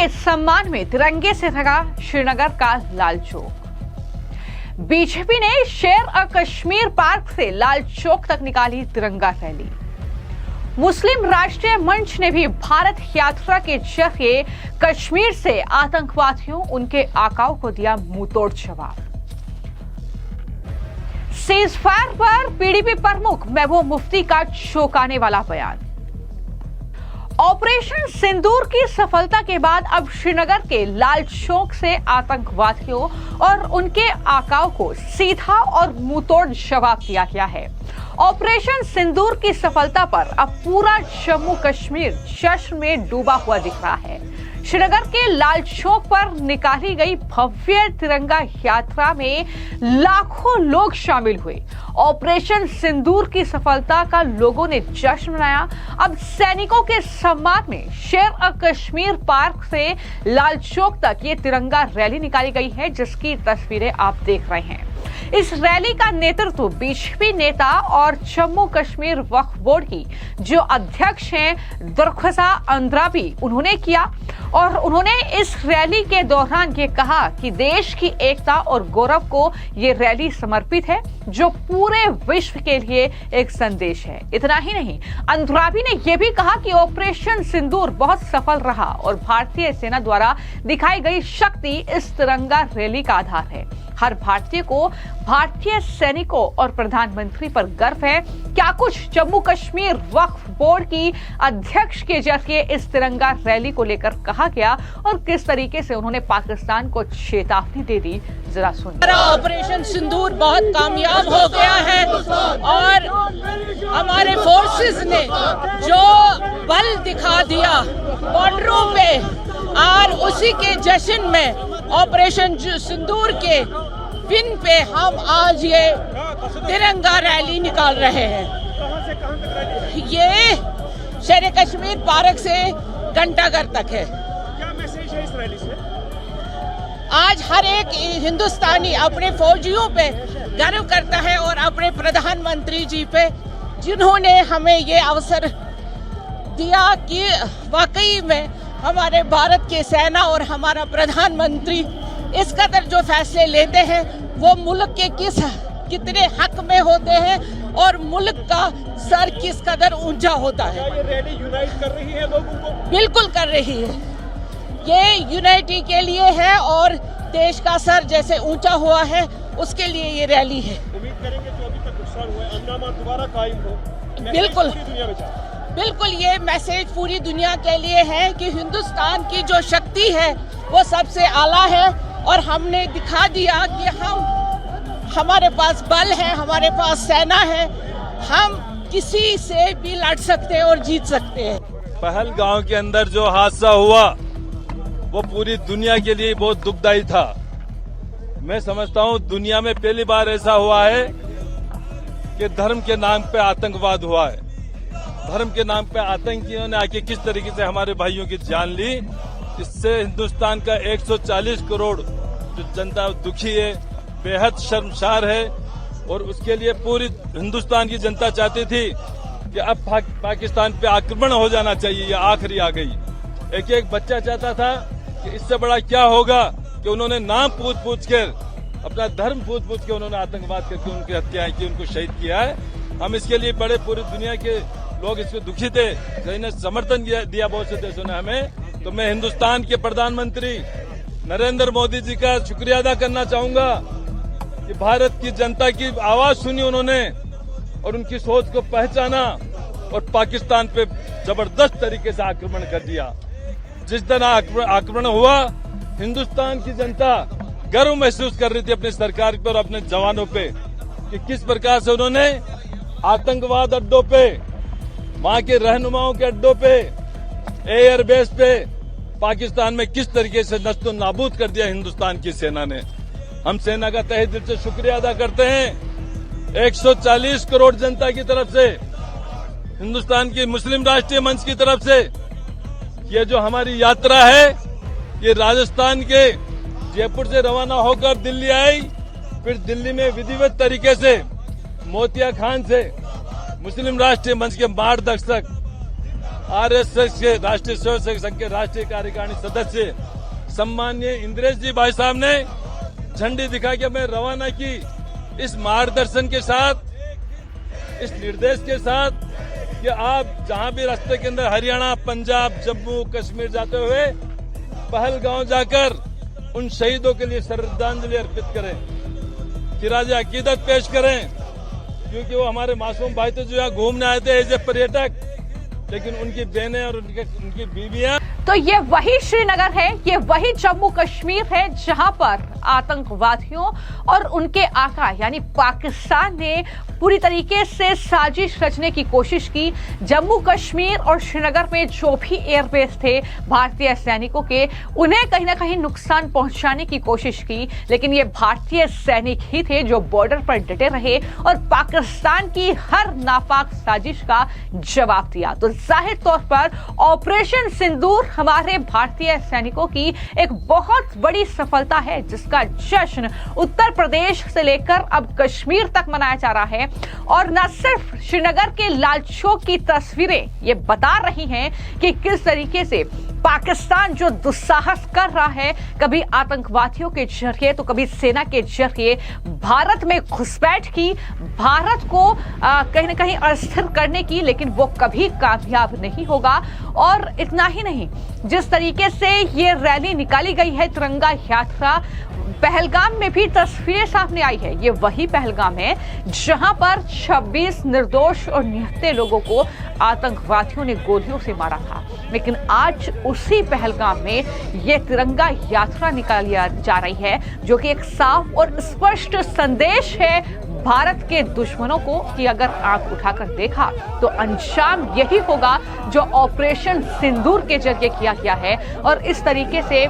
के सम्मान में तिरंगे से ढका श्रीनगर का लाल चौक। बीजेपी ने शेर और कश्मीर पार्क से लाल चौक तक निकाली तिरंगा रैली। मुस्लिम राष्ट्रीय मंच ने भी भारत यात्रा के जरिए कश्मीर से आतंकवादियों उनके आकाओं को दिया मुंहतोड़ जवाब। सीज फायर पर पीडीपी प्रमुख महबूब मुफ्ती का चौंकाने वाला बयान। ऑपरेशन सिंदूर की सफलता के बाद अब श्रीनगर के लाल चौक से आतंकवादियों और उनके आकाओं को सीधा और मुंहतोड़ जवाब दिया गया है। ऑपरेशन सिंदूर की सफलता पर अब पूरा जम्मू कश्मीर जश्न में डूबा हुआ दिख रहा है। श्रीनगर के लाल चौक पर निकाली गई भव्य तिरंगा यात्रा में लाखों लोग शामिल हुए। ऑपरेशन सिंदूर की सफलता का लोगों ने जश्न मनाया। अब सैनिकों के सम्मान में शेर और कश्मीर पार्क से लाल चौक तक ये तिरंगा रैली निकाली गई है, जिसकी तस्वीरें आप देख रहे हैं। इस रैली का नेतृत्व बीजेपी नेता और जम्मू कश्मीर वक्फ बोर्ड की जो अध्यक्ष हैं दरख्वाजा अंद्राबी उन्होंने किया और उन्होंने इस रैली के दौरान ये कहा कि देश की एकता और गौरव को ये रैली समर्पित है, जो पूरे विश्व के लिए एक संदेश है। इतना ही नहीं, अंद्राबी ने यह भी कहा कि ऑपरेशन सिंदूर बहुत सफल रहा और भारतीय सेना द्वारा दिखाई गई शक्ति इस तिरंगा रैली का आधार है। हर भारतीय को भारतीय सैनिकों और प्रधानमंत्री पर गर्व है। क्या कुछ जम्मू कश्मीर वक्फ बोर्ड की अध्यक्ष के जरिए इस तिरंगा रैली को लेकर कहा गया और किस तरीके से उन्होंने पाकिस्तान को चेतावनी दे दी, जरा सुनिए। ऑपरेशन सिंदूर बहुत कामयाब हो गया है और हमारे फोर्सेस ने जो बल दिखा दिया बॉर्डरों पे, और उसी के जश्न में ऑपरेशन सिंदूर के दिन पे हम आज ये तिरंगा रैली निकाल रहे हैं। ये शेर कश्मीर पार्क से घंटाघर तक है। क्या मैसेज है इस रैली से? आज हर एक हिंदुस्तानी अपने फौजियों पे गर्व करता है और अपने प्रधानमंत्री जी पे, जिन्होंने हमें ये अवसर दिया कि वाकई में हमारे भारत के सेना और हमारा प्रधानमंत्री इस कदर जो फैसले लेते हैं वो मुल्क के कितने हक में होते हैं और मुल्क का सर किस कदर ऊंचा होता है। क्या ये रैली यूनाइट कर रही है लोगों को? बिल्कुल कर रही है। ये यूनिटी के लिए है और देश का सर जैसे ऊंचा हुआ है उसके लिए ये रैली है। उम्मीद करेंगे जो अभी तक नुकसान हुआ है अंजाम दोबारा कायम हो। बिल्कुल पूरी दुनिया में जाए। बिल्कुल, ये मैसेज पूरी दुनिया के लिए है कि हिंदुस्तान की जो शक्ति है वो सबसे आला है और हमने दिखा दिया कि हमारे पास बल है, हमारे पास सेना है, हम किसी से भी लड़ सकते हैं और जीत सकते हैं। पहलगांव के अंदर जो हादसा हुआ वो पूरी दुनिया के लिए बहुत दुखदायी था। मैं समझता हूँ दुनिया में पहली बार ऐसा हुआ है कि धर्म के नाम पे आतंकवाद हुआ है। धर्म के नाम पे आतंकियों ने आके किस तरीके से हमारे भाइयों की जान ली, इससे हिंदुस्तान का 140 करोड़ जो जनता दुखी है, बेहद शर्मसार है। और उसके लिए पूरी हिंदुस्तान की जनता चाहती थी कि अब पाकिस्तान पे आक्रमण हो जाना चाहिए, ये आखिरी आ गई। एक एक बच्चा चाहता था कि इससे बड़ा क्या होगा कि उन्होंने नाम पूछ कर, अपना धर्म पूछ के उन्होंने आतंकवाद करके उनकी हत्याएं की, उनको शहीद किया है। हम इसके लिए बड़े पूरी दुनिया के लोग इसको दुखी थे, जिन्हें समर्थन दिया बहुत से देशों ने हमें। तो मैं हिंदुस्तान के प्रधानमंत्री नरेंद्र मोदी जी का शुक्रिया अदा करना चाहूंगा कि भारत की जनता की आवाज सुनी उन्होंने और उनकी सोच को पहचाना और पाकिस्तान पे जबरदस्त तरीके से आक्रमण कर दिया। जिस तरह आक्रमण हुआ, हिंदुस्तान की जनता गर्व महसूस कर रही थी अपनी सरकार पर और अपने जवानों पे कि किस प्रकार से उन्होंने आतंकवाद अड्डों पे, वहां के रहनुमाओं के अड्डों पे, एयरबेस पे पाकिस्तान में किस तरीके से नष्ट नाबूद कर दिया हिंदुस्तान की सेना ने। हम सेना का तहे दिल से शुक्रिया अदा करते हैं 140 करोड़ जनता की तरफ से, हिंदुस्तान की मुस्लिम राष्ट्रीय मंच की तरफ से। ये जो हमारी यात्रा है ये राजस्थान के जयपुर से रवाना होकर दिल्ली आई, फिर दिल्ली में विधिवत तरीके से मोतिया खान से मुस्लिम राष्ट्रीय मंच के मार्गदर्शक आरएसएस के राष्ट्रीय स्वयंसेवक संघ के राष्ट्रीय कार्यकारिणी सदस्य सम्माननीय इंद्रेश जी भाई साहब ने झंडी दिखा के हमें रवाना की। इस मार्गदर्शन के साथ, इस निर्देश के साथ कि आप जहां भी रास्ते के अंदर हरियाणा, पंजाब, जम्मू कश्मीर जाते हुए पहलगांव जाकर उन शहीदों के लिए श्रद्धांजलि अर्पित करें, खिराजे अकीदत पेश करें, क्योंकि वो हमारे मासूम भाई तो जो यहाँ घूमने आए थे एज ए पर्यटक, लेकिन उनकी बहनें और उनकी बीवियां। तो ये वही श्रीनगर है, ये वही जम्मू कश्मीर है जहां पर आतंकवादियों और उनके आका यानी पाकिस्तान ने पूरी तरीके से साजिश रचने की कोशिश की। जम्मू कश्मीर और श्रीनगर में जो भी एयरबेस थे भारतीय सैनिकों के, उन्हें कहीं ना कहीं नुकसान पहुंचाने की कोशिश की, लेकिन ये भारतीय सैनिक ही थे जो बॉर्डर पर डटे रहे और पाकिस्तान की हर नापाक साजिश का जवाब दिया। तो जाहिर तौर पर ऑपरेशन सिंदूर हमारे भारतीय सैनिकों की एक बहुत बड़ी सफलता है, जिसका जश्न उत्तर प्रदेश से लेकर अब कश्मीर तक मनाया जा रहा है। और न सिर्फ श्रीनगर के लाल चौक की तस्वीरें ये बता रही हैं कि किस तरीके से पाकिस्तान जो दुस्साहस कर रहा है, कभी आतंकवादियों के जरिए तो कभी सेना के जरिए भारत में घुसपैठ की, भारत को कहीं ना कहीं अस्थिर करने की, लेकिन वो कभी कामयाब नहीं होगा। और इतना ही नहीं, जिस तरीके से ये रैली निकाली गई है, तिरंगा यात्रा, पहलगाम में भी तस्वीरें सामने आई है। ये वही पहलगाम है जहां पर 26 निर्दोष और निहत्थे लोगों को आतंकवादियों ने गोलियों से मारा था, लेकिन आज उसी पहलगाम में ये तिरंगा यात्रा निकाली जा रही है, जो कि एक साफ और स्पष्ट संदेश है भारत के दुश्मनों को कि अगर आंख उठाकर देखा तो अंजाम यही होगा जो ऑपरेशन सिंदूर के जरिए किया गया है। और इस तरीके से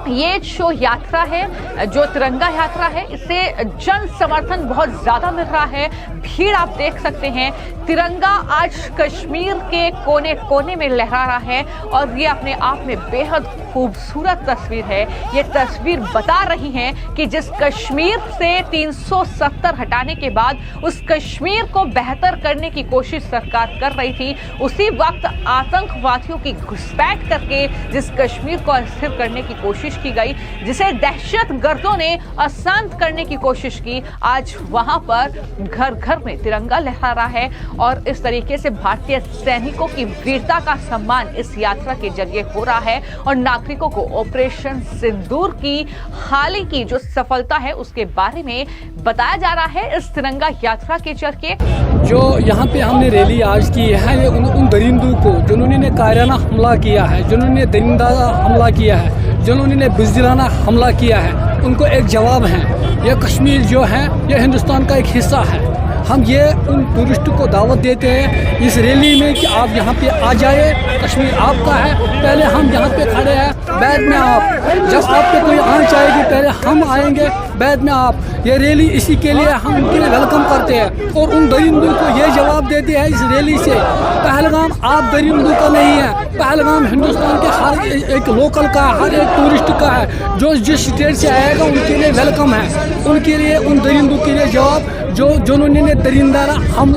ये जो यात्रा है, जो तिरंगा यात्रा है, इससे जन समर्थन बहुत ज्यादा मिल रहा है। भीड़ आप देख सकते हैं, तिरंगा आज कश्मीर के कोने कोने में लहरा रहा है और ये अपने आप में बेहद खूबसूरत तस्वीर है। ये तस्वीर बता रही है कि जिस कश्मीर से 370 हटाने के बाद उस कश्मीर को बेहतर करने की कोशिश सरकार कर रही थी, उसी वक्त आतंकवादियों की घुसपैठ करके जिस कश्मीर को अस्थिर करने की कोशिश की गई, जिसे दहशतगर्दों ने अशांत करने की कोशिश की, आज वहां पर घर घर में तिरंगा लहरा रहा है। और इस तरीके से भारतीय सैनिकों की वीरता का सम्मान इस यात्रा के जरिए हो रहा है और नागरिकों को ऑपरेशन सिंदूर की हाल ही की जो सफलता है उसके बारे में बताया जा रहा है इस तिरंगा यात्रा के जरिए। जो यहाँ पे हमने रैली आज की है, ये उन दरिंदों को जिन्होंने कायराना हमला किया है, जिन्होंने दरिंदा हमला किया है, जिन्होंने बुज़दिलाना हमला किया है, उनको एक जवाब है। ये कश्मीर जो है ये हिंदुस्तान का एक हिस्सा है। हम ये उन टूरिस्ट को दावत देते हैं इस रैली में कि आप यहाँ पे आ जाए, कश्मीर आपका है। पहले हम यहाँ पे खड़े हैं, बाद में आप। जब आप पे कोई आंच आएगी पहले हम आएंगे, बाद में आप। ये रैली इसी के लिए हम उनके लिए वेलकम करते हैं और उन दरिंदों को ये जवाब देते हैं इस रैली से, पहलगाम आप दरिंदों का नहीं है, पहलगाम हिंदुस्तान के हर एक लोकल का, हर एक टूरिस्ट का है। जो जिस स्टेट से आएगा उनके लिए वेलकम है। उनके लिए, उन दरिंदों के लिए जवाब जिन्होंने दरिंदाना हम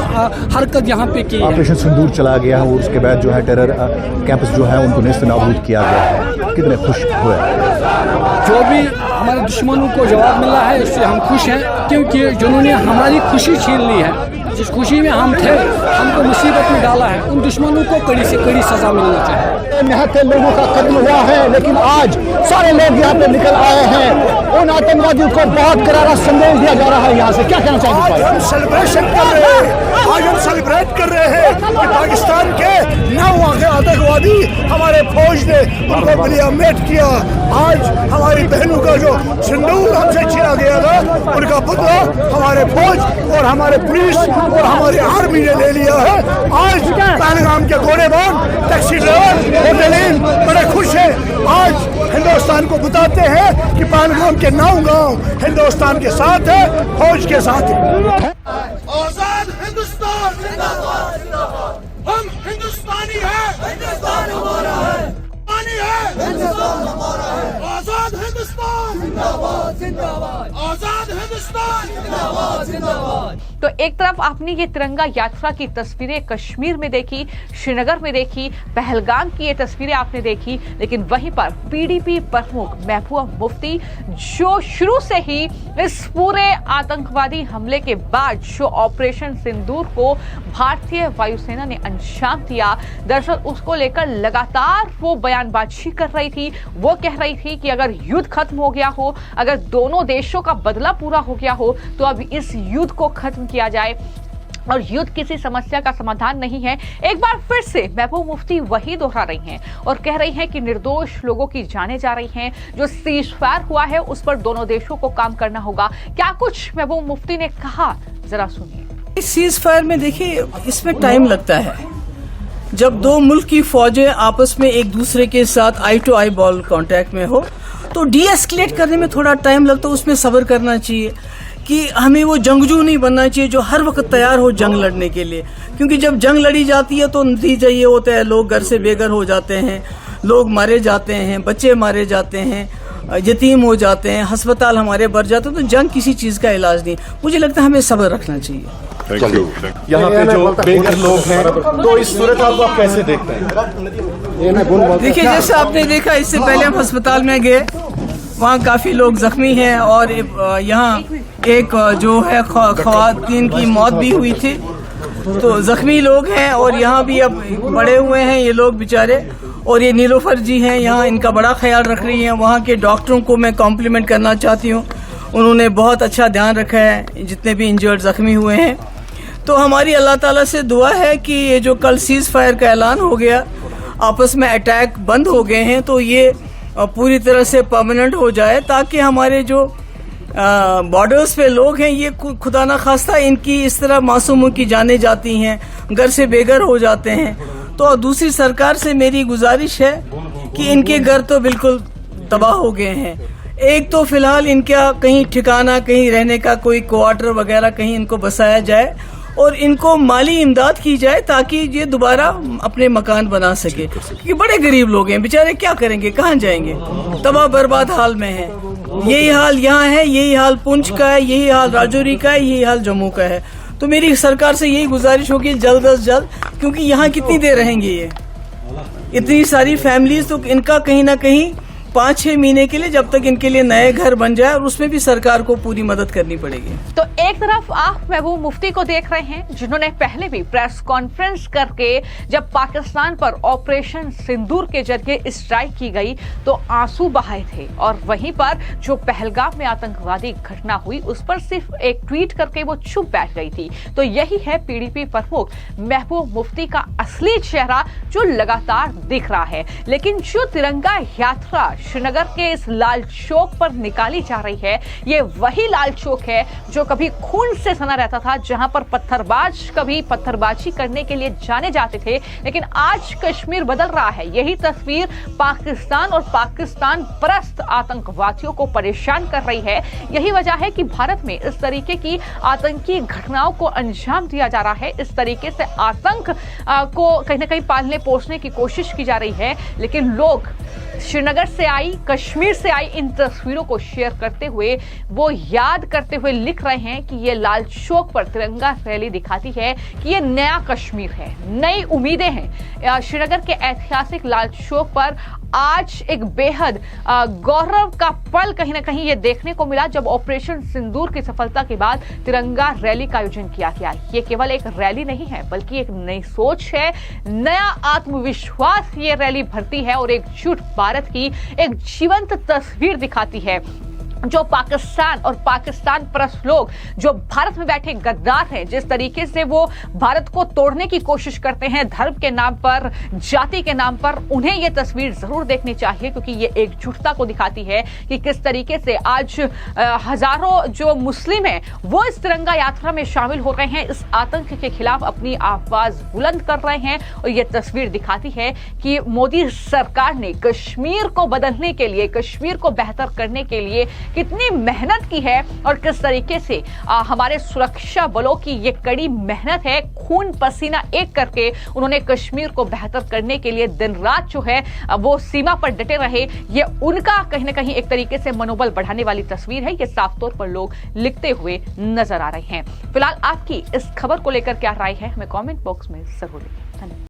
हरकत यहाँ पे की। ऑपरेशन सिंदूर चला गया है और उसके बाद जो है टेरर कैंपस जो है उनको नेस्त नाबूद किया गया है। कितने खुश हुए? जो भी हमारे दुश्मनों को जवाब मिला है इससे हम खुश हैं, क्योंकि जिन्होंने हमारी खुशी छीन ली है, जिस खुशी में हम थे, हमको मुसीबत में डाला है, उन दुश्मनों को कड़ी से कड़ी सजा मिलना चाहिए। निहत्थे लोगों का कत्ल हुआ है, लेकिन आज सारे लोग यहाँ पे निकल आए हैं। उन आतंकवादियों को बहुत करारा संदेश दिया जा रहा है। यहाँ से क्या कहना चाहेंगे? आज हम सेलिब्रेशन कर रहे हैं, आज हम सेलिब्रेट कर रहे हैं कि पाकिस्तान के 9 आतंकवादी हमारे फौज ने उनको बलियामेट किया। आज हमारी बहनों का जो सिंदूर हमसे छीना गया था, उनका बदला हमारे फौज और हमारे पुलिस और हमारी आर्मी ने ले लिया है। आज पहलगाम के गोरेबाग टैक्सी ड्राइवर होटलिन बड़े खुश हैं। आज हिंदुस्तान को बताते हैं कि पहलगाम के 9 गांव हिंदुस्तान के साथ है, फौज के साथ है। आजाद हिंदुस्तान जिंदाबाद जिंदाबाद। हम हिंदुस्तानी हैं, हिंदुस्तान हमारा है, हिंदुस्तान हमारा है। आजाद हिंदुस्तान जिंदाबाद जिंदाबाद। आजाद हिंदुस्तान जिंदाबाद जिंदाबाद। तो एक तरफ आपने ये तिरंगा यात्रा की तस्वीरें कश्मीर में देखी, श्रीनगर में देखी, पहलगाम की ये तस्वीरें आपने देखी, लेकिन वहीं पर पीडीपी प्रमुख महबूबा मुफ्ती जो शुरू से ही इस पूरे आतंकवादी हमले के बाद जो ऑपरेशन सिंदूर को भारतीय वायुसेना ने अंजाम दिया, दरअसल उसको लेकर लगातार वो बयानबाजी कर रही थी। वो कह रही थी कि अगर युद्ध खत्म हो गया हो, अगर दोनों देशों का बदला पूरा हो गया हो, तो अब इस युद्ध को खत्म किया जाए और युद्ध किसी समस्या का समाधान नहीं है। एक बार फिर से महबूबा मुफ्ती वही दोहरा रही हैं और कह रही हैं कि निर्दोष लोगों की जानें जा रही हैं। जो सीज फायर हुआ है उस पर दोनों देशों को काम करना होगा। क्या कुछ महबूबा मुफ्ती ने कहा, जरा सुनिए। सीज फायर में देखिए, इसमें टाइम लगता है। जब दो मुल्क की फौजें आपस में एक दूसरे के साथ आई टू आई बॉल कांटेक्ट में हो तो डी एस्केलेट करने में थोड़ा टाइम लगता है। उसमें सब्र करना चाहिए कि हमें वो जंगजू नहीं बनना चाहिए जो हर वक्त तैयार हो जंग लड़ने के लिए, क्योंकि जब जंग लड़ी जाती है तो नतीजा ये होता है लोग घर से बेघर हो जाते हैं, लोग मारे जाते हैं, बच्चे मारे जाते हैं, यतीम हो जाते हैं, अस्पताल हमारे भर जाते हैं। तो जंग किसी चीज का इलाज नहीं। मुझे लगता है हमें सब्र रखना चाहिए। यहाँ पे जो बेघर लोग हैं, तो इस सूरत को आप कैसे देखते हैं? देखिए, जैसे आपने देखा, इससे पहले हम अस्पताल में गए, वहाँ काफी लोग जख्मी हैं और यहाँ एक जो है खवातीन की मौत भी हुई थी। तो जख्मी लोग हैं और यहाँ भी अब पड़े हुए हैं ये लोग बेचारे। और ये नीलोफर जी हैं, यहाँ इनका बड़ा ख्याल रख रही हैं। वहाँ के डॉक्टरों को मैं कॉम्प्लीमेंट करना चाहती हूँ, उन्होंने बहुत अच्छा ध्यान रखा है जितने भी इंजर्ड जख्मी हुए हैं। तो हमारी अल्लाह ताला से दुआ है कि ये जो कल सीज फायर का ऐलान हो गया, आपस में अटैक बंद हो गए हैं, तो ये पूरी तरह से परमानेंट हो जाए, ताकि हमारे जो बॉर्डर्स पे लोग हैं, ये खुदा ना खास्ता इनकी इस तरह मासूमों की जाने जाती हैं, घर से बेघर हो जाते हैं। तो दूसरी सरकार से मेरी गुजारिश है कि इनके घर तो बिल्कुल तबाह हो गए हैं। एक तो फिलहाल इनका कहीं ठिकाना, कहीं रहने का कोई क्वार्टर वगैरह कहीं इनको बसाया जाए और इनको माली इमदाद की जाए ताकि ये दोबारा अपने मकान बना सके, क्योंकि बड़े गरीब लोग हैं बेचारे, क्या करेंगे, कहाँ जाएंगे, तबाह बर्बाद हाल में है। यही हाल यहाँ है, यही हाल पुंछ का है, यही हाल राजौरी का है, यही हाल जम्मू का है। तो मेरी सरकार से यही गुजारिश होगी जल्द अज जल्द, क्योंकि यहाँ कितनी देर रहेंगे ये इतनी सारी फैमिलीज, तो इनका कहीं ना कहीं 5-6 महीने के लिए, जब तक इनके लिए नए घर बन जाए, और उसमें भी सरकार को पूरी मदद करनी पड़ेगी। तो एक तरफ आप महबूबा मुफ्ती को देख रहे हैं, जिन्होंने पहले भी प्रेस कॉन्फ्रेंस करके जब पाकिस्तान पर ऑपरेशन सिंदूर के जरिए स्ट्राइक की गई तो आंसू बहाए थे, और वहीं पर जो पहलगाम में आतंकवादी घटना हुई उस पर सिर्फ एक ट्वीट करके वो चुप बैठ गई थी। तो यही है पीडीपी प्रमुख महबूबा मुफ्ती का असली चेहरा जो लगातार दिख रहा है। लेकिन जो तिरंगा यात्रा श्रीनगर के इस लाल चौक पर निकाली जा रही है, ये वही लाल चौक है जो कभी खून से सना रहता था, जहां पर पत्थरबाज कभी पत्थरबाजी करने के लिए जाने जाते थे। लेकिन आज कश्मीर बदल रहा है। यही तस्वीर पाकिस्तान और पाकिस्तान परस्त आतंकवादियों को परेशान कर रही है। यही वजह है कि भारत में इस तरीके की आतंकी घटनाओं को अंजाम दिया जा रहा है। इस तरीके से आतंक को कहीं ना कहीं पालने पोसने की कोशिश की जा रही है। लेकिन लोग श्रीनगर से आई, कश्मीर से आई इन तस्वीरों को शेयर करते हुए वो याद करते हुए लिख रहे हैं कि ये लाल चौक पर तिरंगा रैली दिखाती है कि ये नया कश्मीर है, नई उम्मीदें हैं। श्रीनगर के ऐतिहासिक लाल चौक पर आज एक बेहद गौरव का पल कहीं ना कहीं ये देखने को मिला जब ऑपरेशन सिंदूर की सफलता के बाद तिरंगा रैली का आयोजन किया गया। ये केवल एक रैली नहीं है, बल्कि एक नई सोच है, नया आत्मविश्वास ये रैली भरती है और एकजुट भारत की एक जीवंत तस्वीर दिखाती है। जो पाकिस्तान और पाकिस्तान परस्त लोग जो भारत में बैठे गद्दार हैं, जिस तरीके से वो भारत को तोड़ने की कोशिश करते हैं धर्म के नाम पर, जाति के नाम पर, उन्हें ये तस्वीर जरूर देखनी चाहिए, क्योंकि ये एकजुटता को दिखाती है कि किस तरीके से आज हजारों जो मुस्लिम हैं वो इस तिरंगा यात्रा में शामिल हो रहे हैं, इस आतंक के खिलाफ अपनी आवाज बुलंद कर रहे हैं। और ये तस्वीर दिखाती है कि मोदी सरकार ने कश्मीर को बदलने के लिए, कश्मीर को बेहतर करने के लिए कितनी मेहनत की है और किस तरीके से हमारे सुरक्षा बलों की ये कड़ी मेहनत है। खून पसीना एक करके उन्होंने कश्मीर को बेहतर करने के लिए दिन रात जो है वो सीमा पर डटे रहे। ये उनका कहीं ना कहीं एक तरीके से मनोबल बढ़ाने वाली तस्वीर है। ये साफ तौर पर लोग लिखते हुए नजर आ रहे हैं। फिलहाल आपकी इस खबर को लेकर क्या राय है, हमें कमेंट बॉक्स में जरूर लिखें। धन्यवाद।